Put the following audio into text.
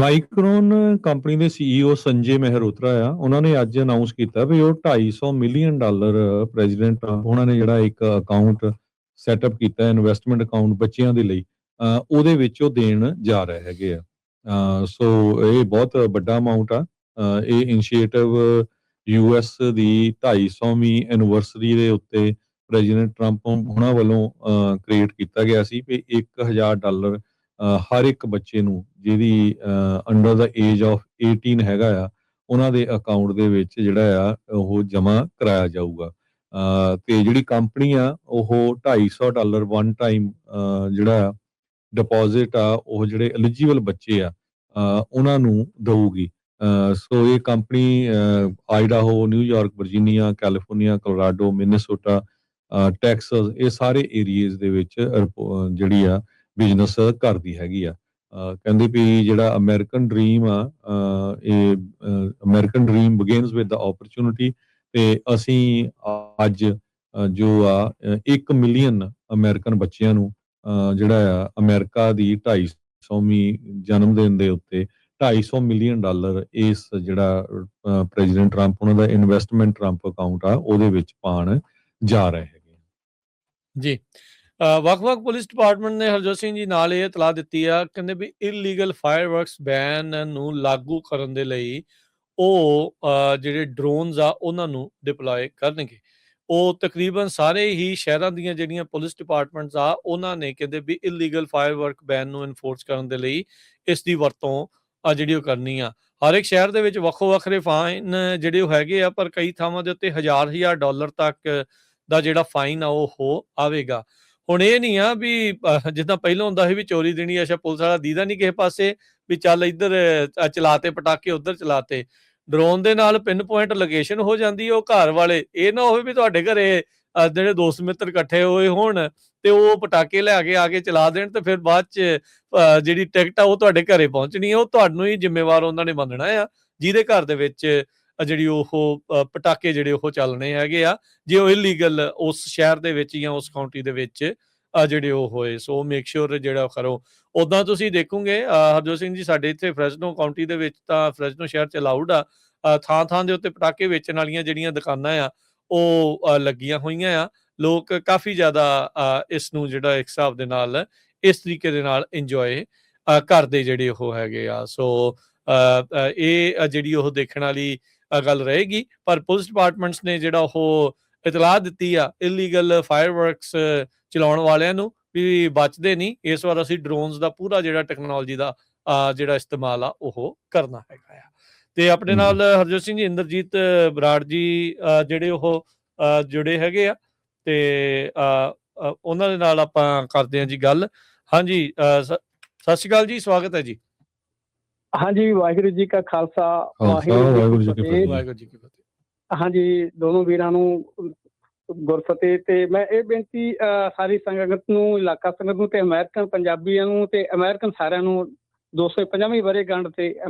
Micron company ਦੇ CEO Sanjay Mehrotra ਆ, ਉਹਨਾਂ ਨੇ ਅੱਜ ਅਨਾਉਂਸ ਕੀਤਾ ਵੀ ਉਹ $250 ਮਿਲੀਅਨ ਪ੍ਰੈਜ਼ੀਡੈਂਟ ਉਹਨਾਂ ਨੇ ਜਿਹੜਾ ਇੱਕ ਅਕਾਊਂਟ ਸੈਟਅਪ ਕੀਤਾ, ਇਨਵੈਸਟਮੈਂਟ ਅਕਾਊਂਟ ਬੱਚਿਆਂ ਦੇ ਲਈ, ਉਹਦੇ ਵਿੱਚ ਉਹ ਦੇਣ ਜਾ ਰਹੇ ਹੈਗੇ ਆ। ਸੋ ਇਹ ਬਹੁਤ ਵੱਡਾ ਅਮਾਊਂਟ ਆ। ਇਹ ਇਨੀਸ਼ੀਏਟਿਵ ਯੂਐਸ ਦੀ 250ਵੀਂ ਐਨੀਵਰਸਰੀ ਦੇ ਉੱਤੇ ਪ੍ਰੈਜ਼ੀਡੈਂਟ ਟਰੰਪ ਉਹਨਾਂ ਵੱਲੋਂ ਕ੍ਰੀਏਟ ਕੀਤਾ ਗਿਆ ਸੀ ਵੀ $1000 ਹਰ ਇੱਕ ਬੱਚੇ ਨੂੰ ਜਿਹਦੀ ਅੰਡਰ ਦਾ ਏਜ ਆਫ 18 ਹੈਗਾ ਆ, ਉਹਨਾਂ ਦੇ ਅਕਾਊਂਟ ਦੇ ਵਿੱਚ ਜਿਹੜਾ ਆ ਉਹ ਜਮ੍ਹਾਂ ਕਰਾਇਆ ਜਾਊਗਾ। ਤੇ ਜਿਹੜੀ ਕੰਪਨੀ ਆ ਉਹ $250 ਵਨ ਟਾਈਮ ਜਿਹੜਾ ਡਿਪੋਜ਼ਿਟ ਆ ਉਹ ਜਿਹੜੇ ਐਲੀਜੀਬਲ ਬੱਚੇ ਆ ਉਹਨਾਂ ਨੂੰ ਦਊਗੀ। ਸੋ ਇਹ company Idaho, New York, Virginia, California, Colorado, Minnesota, Texas, ਇਹ ਸਾਰੇ ਏਰੀਏਜ਼ ਦੇ ਵਿੱਚ ਜਿਹੜੀ ਆ ਬਿਜ਼ਨਸ ਕਰਦੀ ਹੈਗੀ ਆ। ਕਹਿੰਦੇ ਵੀ ਜਿਹੜਾ ਅਮਰੀਕਨ ਡ੍ਰੀਮ ਆ, ਇਹ American dream begins with the opportunity, ਤੇ ਅਸੀਂ ਅੱਜ ਜੋ ਆ 1 ਮਿਲੀਅਨ ਅਮਰੀਕਨ ਬੱਚਿਆਂ ਨੂੰ ਜਿਹੜਾ ਆ ਅਮਰੀਕਾ ਦੀ 250ਵੀਂ ਜਨਮ ਦਿਨ ਦੇ ਉੱਤੇ $250 ਮਿਲੀਅਨ ਇਸ ਜਿਹੜਾ ਪ੍ਰੈਜ਼ੀਡੈਂਟ ਟਰੰਪ ਉਹਨਾਂ ਦਾ ਇਨਵੈਸਟਮੈਂਟ ਟਰੰਪ ਅਕਾਊਂਟ ਆ ਉਹਦੇ ਵਿੱਚ ਪਾਉਣ ਜਾ ਰਹੇ ਹੈਗੇ ਜੀ। ਵੱਖ-ਵੱਖ ਪੁਲਿਸ ਡਿਪਾਰਟਮੈਂਟ ਨੇ ਹਰਜੋਤ ਸਿੰਘ ਜੀ ਨਾਲ ਇਹ ਇਤਲਾਹ ਦਿੱਤੀ ਆ, ਕਹਿੰਦੇ ਵੀ ਇਲੀਗਲ ਫਾਇਰਵਰਕਸ ਬੈਨ ਨੂੰ ਲਾਗੂ ਕਰਨ ਦੇ ਲਈ ਉਹ ਜਿਹੜੇ ਡਰੋਨਸ ਆ ਉਹਨਾਂ ਨੂੰ ਡਿਪਲੋਏ ਕਰਨਗੇ। ਉਹ ਤਕਰੀਬਨ ਸਾਰੇ ਹੀ ਸ਼ਹਿਰਾਂ ਦੀਆਂ ਜਿਹੜੀਆਂ ਪੁਲਿਸ ਡਿਪਾਰਟਮੈਂਟਸ ਆ ਉਹਨਾਂ ਨੇ ਕਹਿੰਦੇ ਵੀ ਇਲੀਗਲ ਫਾਇਰਵਰਕ ਬੈਨ ਨੂੰ ਇਨਫੋਰਸ ਕਰਨ ਦੇ ਲਈ ਇਸ ਦੀ ਵਰਤੋਂ ਜਿਹੜੀ ਉਹ ਕਰਨੀ ਆ। ਹਰ ਇੱਕ ਸ਼ਹਿਰ ਦੇ ਵਿੱਚ ਵੱਖੋ ਵੱਖਰੇ ਫਾਈਨ ਜਿਹੜੇ ਉਹ ਹੈਗੇ ਆ, ਪਰ ਕਈ ਥਾਵਾਂ ਦੇ ਉੱਤੇ ਹਜ਼ਾਰ ਡਾਲਰ ਤੱਕ ਦਾ ਜਿਹੜਾ ਫਾਈਨ ਆ ਉਹ ਆਵੇਗਾ। ਹੁਣ ਇਹ ਨਹੀਂ ਆ ਵੀ ਜਿੱਦਾਂ ਪਹਿਲਾਂ ਹੁੰਦਾ ਸੀ ਵੀ ਚੋਰੀ ਦੇਣੀ, ਅੱਛਾ ਪੁਲਿਸ ਵਾਲਾ ਦੀਦਾ ਨਹੀਂ ਕਿਸੇ ਪਾਸੇ ਵੀ ਚੱਲ ਇੱਧਰ ਚਲਾਤੇ ਪਟਾਕੇ, ਉੱਧਰ ਚਲਾਤੇ। ਡਰੋਨ ਦੇ ਨਾਲ ਪਿੰਨ ਪੁਆਇੰਟ ਲੋਕੇਸ਼ਨ ਹੋ ਜਾਂਦੀ ਹੈ। ਉਹ ਘਰ ਵਾਲੇ ਇਹ ਨਾ ਹੋਵੇ ਵੀ ਤੁਹਾਡੇ ਘਰੇ ਜਿਹੜੇ ਦੋਸਤ ਮਿੱਤਰ ਇਕੱਠੇ ਹੋਏ ਹੋਣ ਤੇ ਉਹ ਪਟਾਕੇ ਲੈ ਕੇ ਆ ਕੇ ਚਲਾ ਦੇਣ, ਤੇ ਫਿਰ ਬਾਅਦ ਚ ਜਿਹੜੀ ਟਿਕਟ ਆ ਉਹ ਤੁਹਾਡੇ ਘਰੇ ਪਹੁੰਚਣੀ ਆ, ਉਹ ਤੁਹਾਨੂੰ ਹੀ ਜ਼ਿੰਮੇਵਾਰ ਉਹਨਾਂ ਨੇ ਮੰਨਣਾ ਆ, ਜਿਹਦੇ ਘਰ ਦੇ ਵਿੱਚ ਜਿਹੜੀ ਉਹ ਪਟਾਕੇ ਜਿਹੜੇ ਉਹ ਚੱਲਣੇ ਹੈਗੇ ਆ, ਜੇ ਉਹ ਇਲੀਗਲ ਉਸ ਸ਼ਹਿਰ ਦੇ ਵਿੱਚ ਜਾਂ ਉਸ ਕਾਉਂਟੀ ਦੇ ਵਿੱਚ ਜਿਹੜੇ ਉਹ ਹੋਏ। ਸੋ ਮੇਕ ਸ਼ੋਰ ਜਿਹੜਾ ਕਰੋ। ਉੱਦਾਂ ਤੁਸੀਂ ਦੇਖੋਗੇ ਹਰਜੋਤ ਸਿੰਘ ਜੀ, ਸਾਡੇ ਇੱਥੇ ਫਰੈਜ਼ਨੋ ਕਾਉਂਟੀ ਦੇ ਵਿੱਚ ਤਾਂ ਫਰੈਜ਼ਨੋ ਸ਼ਹਿਰ 'ਚ ਅਲਾਊਡ ਆ, ਥਾਂ ਦੇ ਉੱਤੇ ਪਟਾਕੇ ਵੇਚਣ ਵਾਲੀਆਂ ਜਿਹੜੀਆਂ ਦੁਕਾਨਾਂ ਆ ਉਹ ਲੱਗੀਆਂ ਹੋਈਆਂ ਆ। ਲੋਕ ਕਾਫੀ ਜ਼ਿਆਦਾ ਇਸ ਨੂੰ ਜਿਹੜਾ ਇੱਕ ਹਿਸਾਬ ਦੇ ਨਾਲ ਇਸ ਤਰੀਕੇ ਦੇ ਨਾਲ ਇੰਜੋਏ ਕਰਦੇ ਜਿਹੜੇ ਉਹ ਹੈਗੇ ਆ। ਸੋ ਇਹ ਜਿਹੜੀ ਉਹ ਦੇਖਣ ਵਾਲੀ ਗੱਲ ਰਹੇਗੀ। ਪਰ ਪੁਲਿਸ ਡਿਪਾਰਟਮੈਂਟਸ ਨੇ ਜਿਹੜਾ ਉਹ ਇਤਲਾਹ ਦਿੱਤੀ ਆ ਇਲੀਗਲ ਫਾਇਰਵਰਕਸ ਚਲਾਉਣ ਵਾਲਿਆਂ ਨੂੰ ਵੀ ਬਚਦੇ ਨਹੀਂ। ਇਸ ਵਾਰ ਅਸੀਂ ਡਰੋਨਸ ਦਾ ਪੂਰਾ ਜਿਹੜਾ ਟੈਕਨੋਲੋਜੀ ਦਾ ਜਿਹੜਾ ਇਸਤੇਮਾਲ ਆ ਉਹ ਕਰਨਾ ਹੈਗਾ ਆ। ਤੇ ਆਪਣੇ ਨਾਲ ਹਰਜੋਤ ਸਿੰਘ ਜੀ, ਇੰਦਰਜੀਤ ਬਰਾੜ ਜੀ ਜਿਹੜੇ ਉਹ ਜੁੜੇ ਹੈਗੇ ਆ, ਤੇ ਉਹਨਾਂ ਦੇ ਨਾਲ ਆਪਾਂ ਕਰਦੇ ਹਾਂ ਜੀ ਗੱਲ। ਹਾਂਜੀ, ਸਤਿ ਸ਼੍ਰੀ ਅਕਾਲ ਜੀ, ਸਵਾਗਤ ਹੈ ਜੀ। ਹਾਂਜੀ, ਵਾਹਿਗੁਰੂ ਜੀ ਕਾ ਖਾਲਸਾ, ਵਾਹਿਗੁਰੂ ਜੀ ਕੀ ਫਤਿਹ। ਹਾਂਜੀ, ਦੋਨੋਂ ਵੀਰਾਂ ਨੂੰ ਗੁਰਫਤਿਹ। ਤੇ ਮੈਂ ਇਹ ਬੇਨਤੀ ਸਾਰੀ ਸੰਗਤ ਨੂੰ, ਇਲਾਕਾ ਸੰਗਤ ਨੂੰ, ਤੇ ਅਮਰੀਕਨ ਪੰਜਾਬੀਆਂ ਨੂੰ, ਤੇ ਅਮਰੀਕਨ ਸਾਰਿਆਂ ਨੂੰ 250ਵੀਂ ਵਰ੍ਹੇਗੰਢ ਤੇ